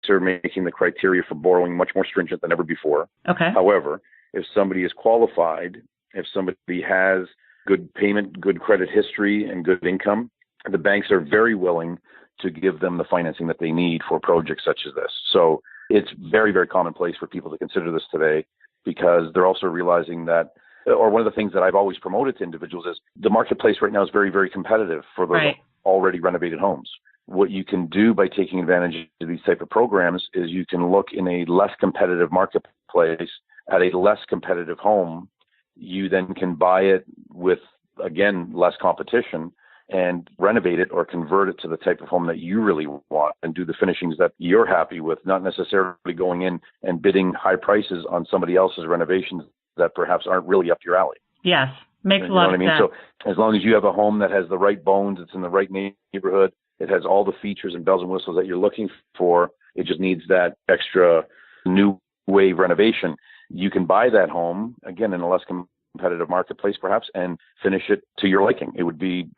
are making the criteria for borrowing much more stringent than ever before. Okay. However, if somebody is qualified, if somebody has good payment, good credit history, and good income, the banks are very willing to give them the financing that they need for projects such as this. So it's very, very commonplace for people to consider this today, because they're also realizing that, or one of the things that I've always promoted to individuals is the marketplace right now is very, very competitive for those already renovated homes. What you can do by taking advantage of these type of programs is you can look in a less competitive marketplace at a less competitive home. You then can buy it with, again, less competition and renovate it or convert it to the type of home that you really want and do the finishings that you're happy with, not necessarily going in and bidding high prices on somebody else's renovations that perhaps aren't really up your alley. Yes, makes a lot of sense. So as long as you have a home that has the right bones, it's in the right neighborhood, it has all the features and bells and whistles that you're looking for, it just needs that extra new wave renovation. You can buy that home, again, in a less competitive marketplace perhaps, and finish it to your liking. It would be,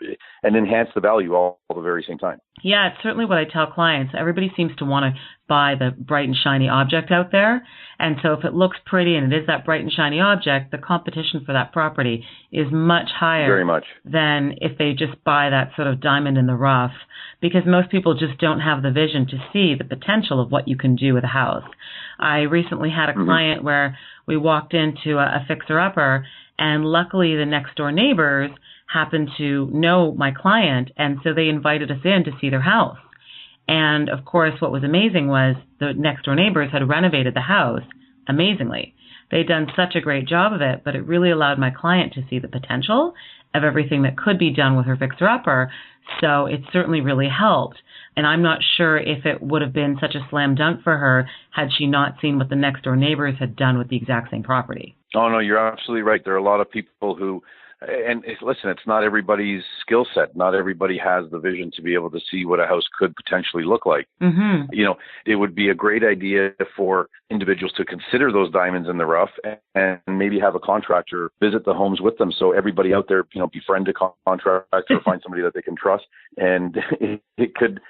and enhance the value all at the very same time. Yeah, it's certainly what I tell clients. Everybody seems to want to buy the bright and shiny object out there. And so if it looks pretty and it is that bright and shiny object, the competition for that property is much higher very much than if they just buy that sort of diamond in the rough, because most people just don't have the vision to see the potential of what you can do with a house. I recently had a client where we walked into a fixer-upper, and luckily the next door neighbors happened to know my client, and so they invited us in to see their house. And of course, what was amazing was the next door neighbors had renovated the house amazingly. They'd done such a great job of it, but it really allowed my client to see the potential of everything that could be done with her fixer-upper. So it certainly really helped. And I'm not sure if it would have been such a slam dunk for her had she not seen what the next door neighbors had done with the exact same property. Oh, no, you're absolutely right. There are a lot of people who, and listen, it's not everybody's skill set. Not everybody has the vision to be able to see what a house could potentially look like. Mm-hmm. You know, it would be a great idea for individuals to consider those diamonds in the rough and maybe have a contractor visit the homes with them. So everybody out there, you know, befriend a contractor or find somebody that they can trust. And it could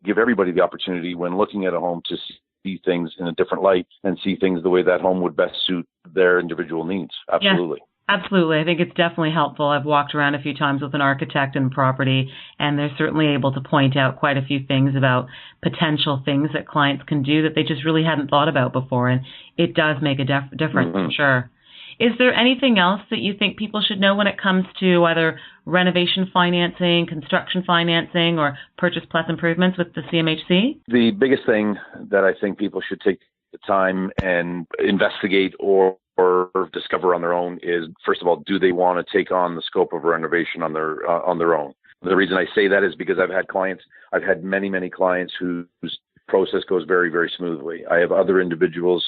give everybody the opportunity when looking at a home to see things in a different light and see things the way that home would best suit their individual needs. Absolutely. Yeah. Absolutely. I think it's definitely helpful. I've walked around a few times with an architect and property, and they're certainly able to point out quite a few things about potential things that clients can do that they just really hadn't thought about before. And it does make a difference, for sure. Is there anything else that you think people should know when it comes to either renovation financing, construction financing, or purchase plus improvements with the CMHC? The biggest thing that I think people should take the time and investigate or discover on their own is, first of all, do they want to take on the scope of renovation on their own? The reason I say that is because I've had many clients whose process goes very, very smoothly. I have other individuals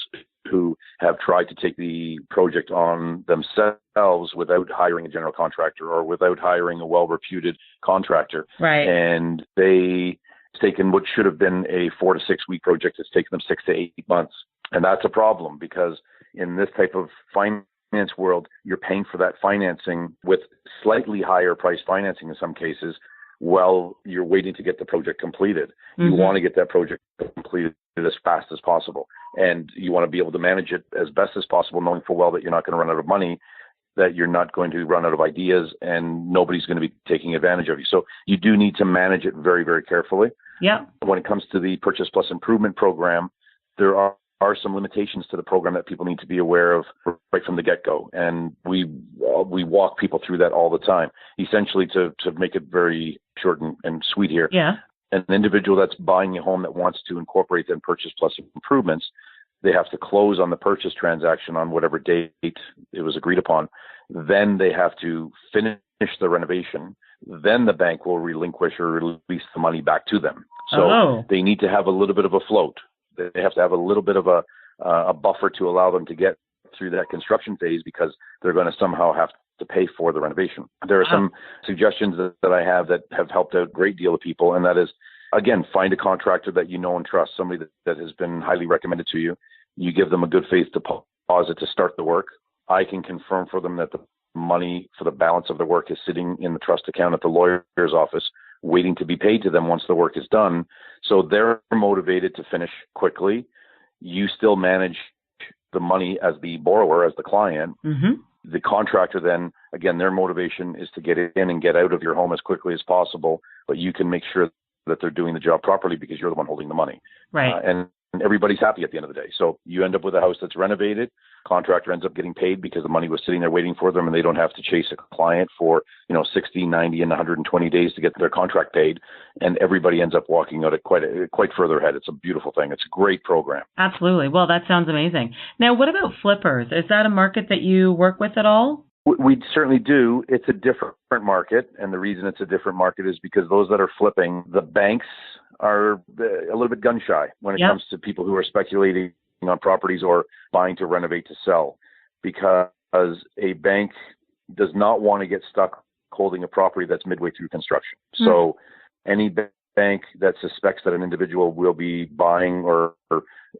who have tried to take the project on themselves without hiring a general contractor or without hiring a well-reputed contractor. Right. And it's taken what should have been a 4 to 6 week project. It's taken them 6 to 8 months. And that's a problem, because in this type of finance world, you're paying for that financing with slightly higher price financing in some cases while you're waiting to get the project completed. You want to get that project completed as fast as possible. And you want to be able to manage it as best as possible, knowing full well that you're not going to run out of money, that you're not going to run out of ideas, and nobody's going to be taking advantage of you. So you do need to manage it very, very carefully. Yeah. When it comes to the Purchase Plus Improvement program, there are some limitations to the program that people need to be aware of right from the get-go. And we walk people through that all the time. Essentially, to make it very short and sweet here, an individual that's buying a home that wants to incorporate then Purchase Plus Improvements, they have to close on the purchase transaction on whatever date it was agreed upon. Then they have to finish the renovation. Then the bank will relinquish or release the money back to them. So they need to have a little bit of a float. They have to have a little bit of a buffer to allow them to get through that construction phase, because they're going to somehow have to pay for the renovation. There are some suggestions that I have that have helped out a great deal of people, and that is, again, find a contractor that you know and trust, somebody that has been highly recommended to you. You give them a good faith deposit to start the work. I can confirm for them that the money for the balance of the work is sitting in the trust account at the lawyer's office, waiting to be paid to them once the work is done. So they're motivated to finish quickly. You still manage the money as the borrower, as the client. Mm-hmm. The contractor then, again, their motivation is to get in and get out of your home as quickly as possible, but you can make sure that they're doing the job properly because you're the one holding the money. Right. And everybody's happy at the end of the day. So you end up with a house that's renovated. Contractor ends up getting paid because the money was sitting there waiting for them, and they don't have to chase a client for 60, 90, and 120 days to get their contract paid. And everybody ends up walking out at quite further ahead. It's a beautiful thing. It's a great program. Absolutely. Well, that sounds amazing. Now, what about flippers? Is that a market that you work with at all? We certainly do. It's a different market, and the reason it's a different market is because those that are flipping, the banks are a little bit gun shy when it comes to people who are speculating on properties or buying to renovate to sell, because a bank does not want to get stuck holding a property that's midway through construction. Mm-hmm. So any bank that suspects that an individual will be buying or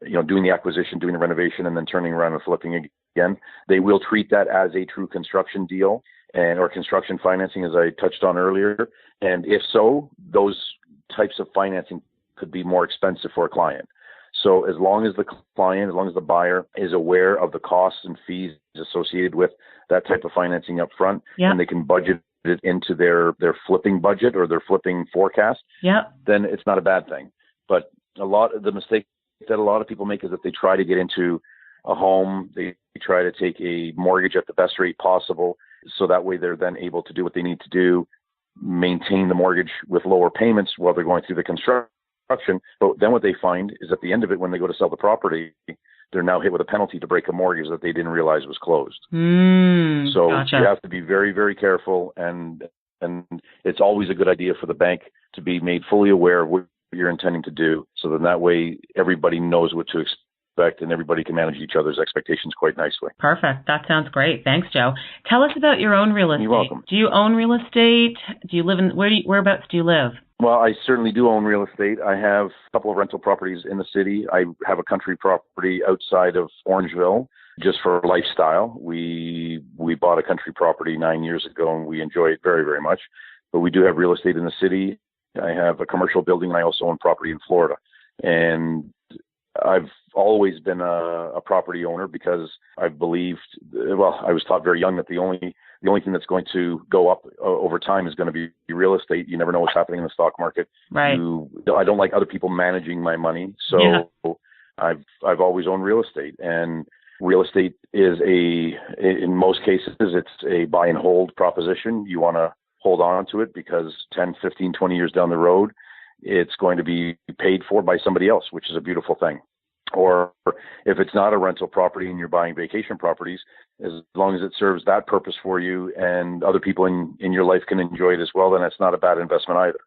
doing the acquisition, doing the renovation, and then turning around and flipping again, they will treat that as a true construction deal or construction financing, as I touched on earlier. And if so, those types of financing could be more expensive for a client. So as long as the client, as long as the buyer is aware of the costs and fees associated with that type of financing up front, and they can budget it into their flipping budget or their flipping forecast, then it's not a bad thing. But the mistake that a lot of people make is that they try to get into a home, they try to take a mortgage at the best rate possible, so that way they're then able to do what they need to do, maintain the mortgage with lower payments while they're going through the construction. But then what they find is at the end of it, when they go to sell the property, they're now hit with a penalty to break a mortgage that they didn't realize was closed. So you have to be very, very careful, and it's always a good idea for the bank to be made fully aware of what you're intending to do, so then that way everybody knows what to expect and everybody can manage each other's expectations quite nicely. Perfect. That sounds great. Thanks, Joe. Tell us about your own real estate. You're welcome. Do you own real estate? Do you live in whereabouts do you live? Well, I certainly do own real estate. I have a couple of rental properties in the city. I have a country property outside of Orangeville just for lifestyle. We bought a country property 9 years ago, and we enjoy it very, very much. But we do have real estate in the city. I have a commercial building, and I also own property in Florida. And I've always been a property owner because I believed, I was taught very young that the only thing that's going to go up over time is going to be real estate. You never know what's happening in the stock market. Right. I don't like other people managing my money. So I've always owned real estate, and real estate is in most cases, it's a buy and hold proposition. You want to hold on to it because 10, 15, 20 years down the road, it's going to be paid for by somebody else, which is a beautiful thing. Or if it's not a rental property and you're buying vacation properties, as long as it serves that purpose for you and other people in your life can enjoy it as well, then it's not a bad investment either.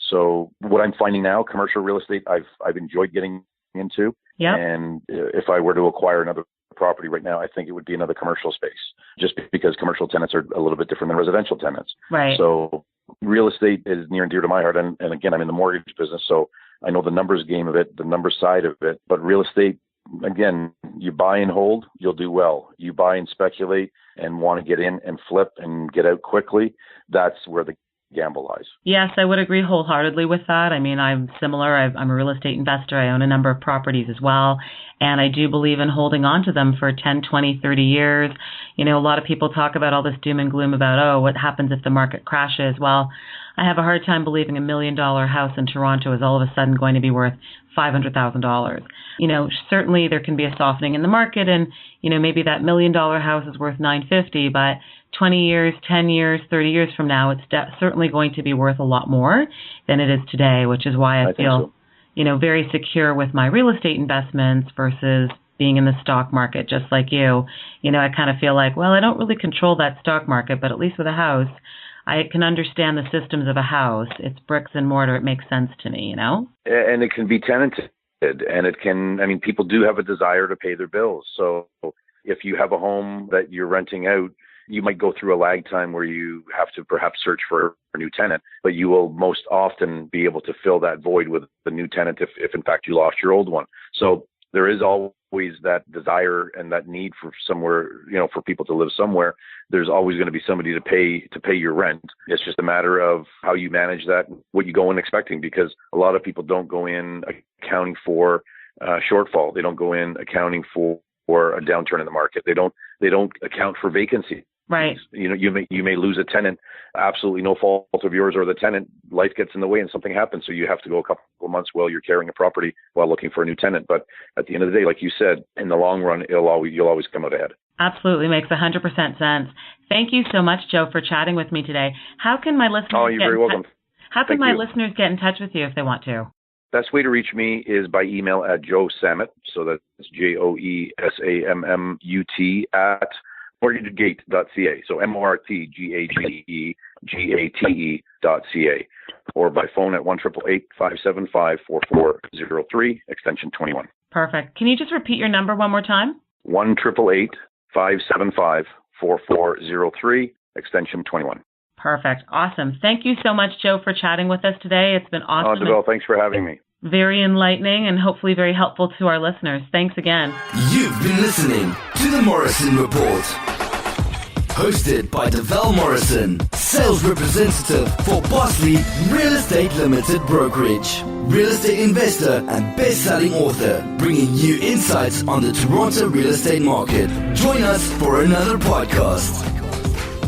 So what I'm finding now, commercial real estate, I've enjoyed getting into. Yeah. And if I were to acquire another property right now, I think it would be another commercial space, just because commercial tenants are a little bit different than residential tenants. Right. So real estate is near and dear to my heart. And again, I'm in the mortgage business, so I know the numbers game of it, the numbers side of it. But real estate, again, you buy and hold, you'll do well. You buy and speculate and want to get in and flip and get out quickly, that's where the gamble lies. Yes, I would agree wholeheartedly with that. I mean, I'm similar. I'm a real estate investor. I own a number of properties as well. And I do believe in holding on to them for 10, 20, 30 years. You know, a lot of people talk about all this doom and gloom about, what happens if the market crashes? Well, I have a hard time believing $1 million house in Toronto is all of a sudden going to be worth $500,000. You know, certainly there can be a softening in the market, and, maybe that $1 million house is worth $950,000, but 20 years, 10 years, 30 years from now, it's certainly going to be worth a lot more than it is today, which is why I feel, very secure with my real estate investments versus being in the stock market, just like you. I kind of feel like, I don't really control that stock market, but at least with a house, I can understand the systems of a house. It's bricks and mortar. It makes sense to me, And it can be tenanted, and people do have a desire to pay their bills. So if you have a home that you're renting out, you might go through a lag time where you have to perhaps search for a new tenant, but you will most often be able to fill that void with the new tenant if in fact you lost your old one. So there is always that desire and that need for somewhere, for people to live somewhere. There's always going to be somebody to pay your rent. It's just a matter of how you manage that, what you go in expecting, because a lot of people don't go in accounting for shortfall. They don't go in accounting for a downturn in the market. They don't account for vacancy. Right. You may lose a tenant, absolutely no fault of yours or the tenant. Life gets in the way and something happens, so you have to go a couple of months while you're carrying a property while looking for a new tenant. But at the end of the day, like you said, in the long run, you'll always come out ahead. Absolutely, makes 100% sense. Thank you so much, Joe, for chatting with me today. How can my listeners? Oh, you're very welcome. How can my listeners get in touch with you if they want to? Best way to reach me is by email at Jow Sammut. So that's JOESAMMUT at mortgagegate.ca. So mortgagegate.ca, or by phone at 1-888-575-4403, extension 21. Perfect. Can you just repeat your number one more time? 1-888-575-4403, extension 21. Perfect. Awesome. Thank you so much, Joe, for chatting with us today. It's been awesome. Develle, thanks for having me. Very enlightening and hopefully very helpful to our listeners. Thanks again. You've been listening to The Morrison Report. Hosted by Develle Morrison, sales representative for Bosley Real Estate Limited Brokerage, real estate investor and best-selling author, bringing you insights on the Toronto real estate market. Join us for another podcast.